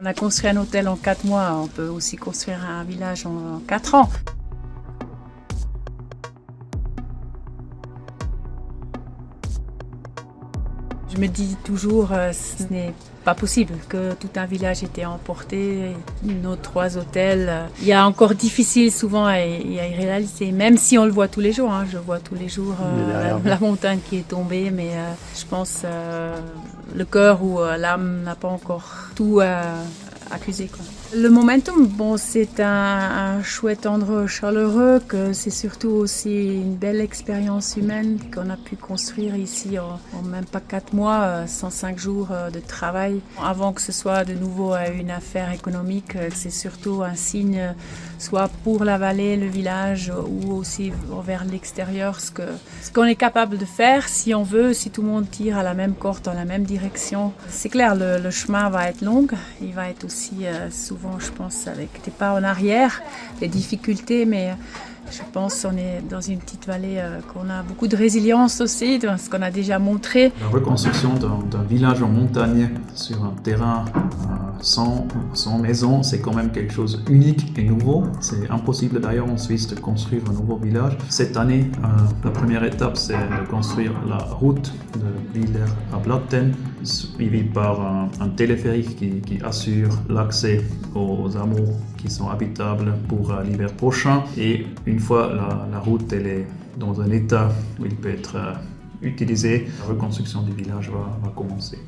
On a construit un hôtel en 4 mois, on peut aussi construire un village en 4 ans. Je me dis toujours, ce n'est pas possible que tout un village ait été emporté, nos 3 hôtels. Il y a encore difficile souvent à y réaliser, même si on le voit tous les jours. Hein. Je vois tous les jours la montagne qui est tombée, mais je pense le cœur ou l'âme n'a pas encore tout accusé, quoi. Le momentum, bon, c'est un chouette endroit chaleureux, que c'est surtout aussi une belle expérience humaine qu'on a pu construire ici en même pas 4 mois, 105 jours de travail. Avant que ce soit de nouveau une affaire économique, c'est surtout un signe, soit pour la vallée, le village, ou aussi vers l'extérieur, ce qu'on est capable de faire si on veut, si tout le monde tire à la même corde, dans la même direction. C'est clair, le chemin va être long, il va être aussi souvent, je pense, avec des pas en arrière, des difficultés, mais je pense qu'on est dans une petite vallée qu'on a beaucoup de résilience aussi, dans ce qu'on a déjà montré. La reconstruction d'un village en montagne sur un terrain sans maison, c'est quand même quelque chose d'unique et nouveau. C'est impossible d'ailleurs en Suisse de construire un nouveau village. Cette année, la première étape, c'est de construire la route de Villers à Blatten, suivie par un téléphérique qui assure l'accès aux hameaux qui sont habitables pour l'hiver prochain. Et une fois la route elle est dans un état où il peut être utilisé, la reconstruction du village va commencer.